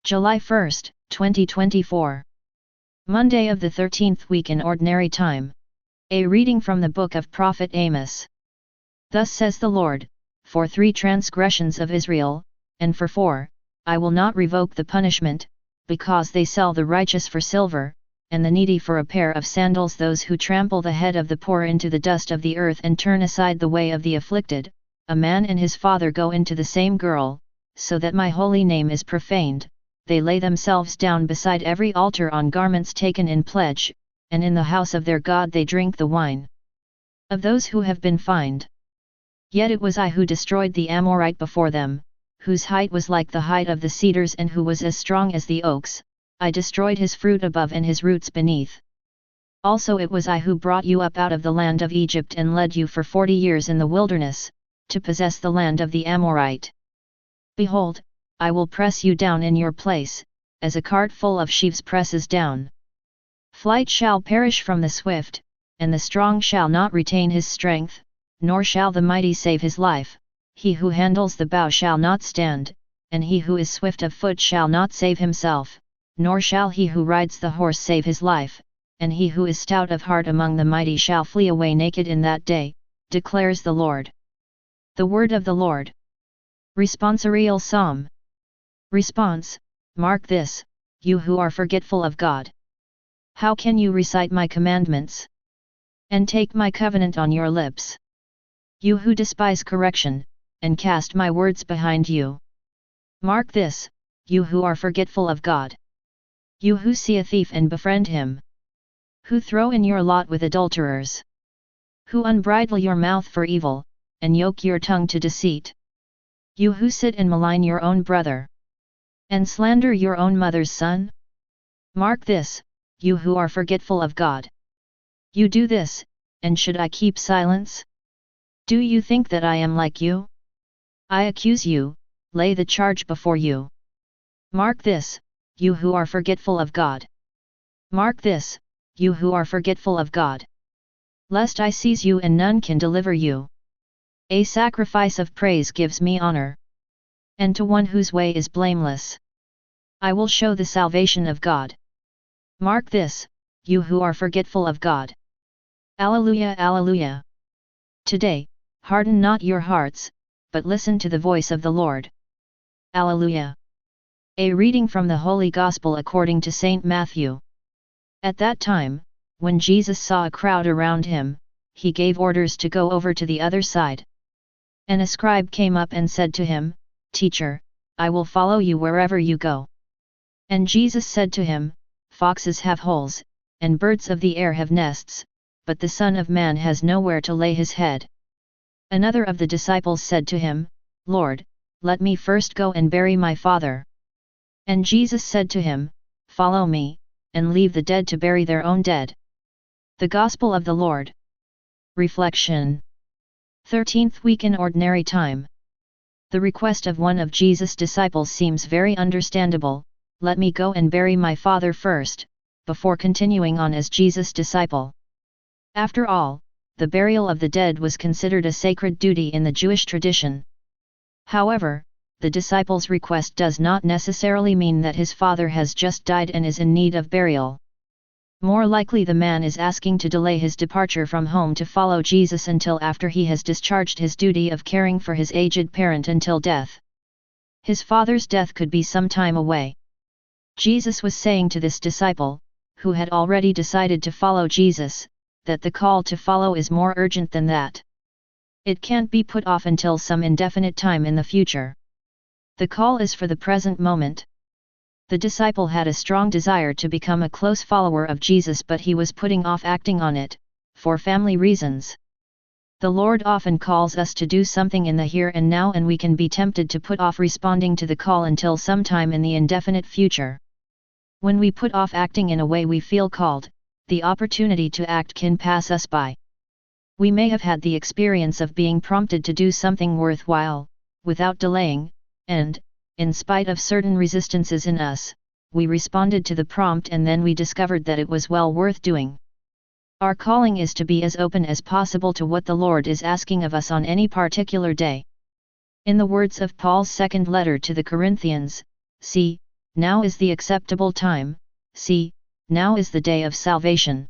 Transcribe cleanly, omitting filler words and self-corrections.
July 1, 2024. Monday of the 13th week in Ordinary Time. A reading from the book of Prophet Amos. Thus says the Lord, for 3 transgressions of Israel, and for 4, I will not revoke the punishment, because they sell the righteous for silver, and the needy for a pair of sandals, those who trample the head of the poor into the dust of the earth and turn aside the way of the afflicted. A man and his father go into the same girl, so that my holy name is profaned. They lay themselves down beside every altar on garments taken in pledge, and in the house of their God they drink the wine of those who have been fined. Yet it was I who destroyed the Amorite before them, whose height was like the height of the cedars and who was as strong as the oaks. I destroyed his fruit above and his roots beneath. Also it was I who brought you up out of the land of Egypt and led you for 40 years in the wilderness, to possess the land of the Amorite. Behold, I will press you down in your place, as a cart full of sheaves presses down. Flight shall perish from the swift, and the strong shall not retain his strength, nor shall the mighty save his life. He who handles the bow shall not stand, and he who is swift of foot shall not save himself, nor shall he who rides the horse save his life, and he who is stout of heart among the mighty shall flee away naked in that day, declares the Lord. The word of the Lord. Responsorial Psalm. Response: Mark this, you who are forgetful of God. How can you recite my commandments and take my covenant on your lips? You who despise correction, and cast my words behind you. Mark this, you who are forgetful of God. You who see a thief and befriend him. Who throw in your lot with adulterers. Who unbridle your mouth for evil, and yoke your tongue to deceit. You who sit and malign your own brother, and slander your own mother's son? Mark this, you who are forgetful of God. You do this, and should I keep silence? Do you think that I am like you? I accuse you, lay the charge before you. Mark this, you who are forgetful of God. Mark this, you who are forgetful of God. Lest I seize you and none can deliver you. A sacrifice of praise gives me honor, and to one whose way is blameless, I will show the salvation of God. Mark this, you who are forgetful of God. Alleluia, alleluia. Today, harden not your hearts, but listen to the voice of the Lord. Alleluia. A reading from the Holy Gospel according to Saint Matthew. At that time, when Jesus saw a crowd around him, he gave orders to go over to the other side. And a scribe came up and said to him, Teacher, I will follow you wherever you go. And Jesus said to him, Foxes have holes, and birds of the air have nests, but the Son of Man has nowhere to lay his head. Another of the disciples said to him, Lord, let me first go and bury my father. And Jesus said to him, Follow me, and leave the dead to bury their own dead. The Gospel of the Lord. Reflection. 13th week in Ordinary Time. The request of one of Jesus' disciples seems very understandable. Let me go and bury my father first, before continuing on as Jesus' disciple. After all, the burial of the dead was considered a sacred duty in the Jewish tradition. However, the disciple's request does not necessarily mean that his father has just died and is in need of burial. More likely the man is asking to delay his departure from home to follow Jesus until after he has discharged his duty of caring for his aged parent until death. His father's death could be some time away. Jesus was saying to this disciple, who had already decided to follow Jesus, that the call to follow is more urgent than that. It can't be put off until some indefinite time in the future. The call is for the present moment. The disciple had a strong desire to become a close follower of Jesus, but he was putting off acting on it, for family reasons. The Lord often calls us to do something in the here and now, and we can be tempted to put off responding to the call until sometime in the indefinite future. When we put off acting in a way we feel called, the opportunity to act can pass us by. We may have had the experience of being prompted to do something worthwhile, without delaying, and, in spite of certain resistances in us, we responded to the prompt and then we discovered that it was well worth doing. Our calling is to be as open as possible to what the Lord is asking of us on any particular day. In the words of Paul's second letter to the Corinthians, see, now is the acceptable time, see, now is the day of salvation.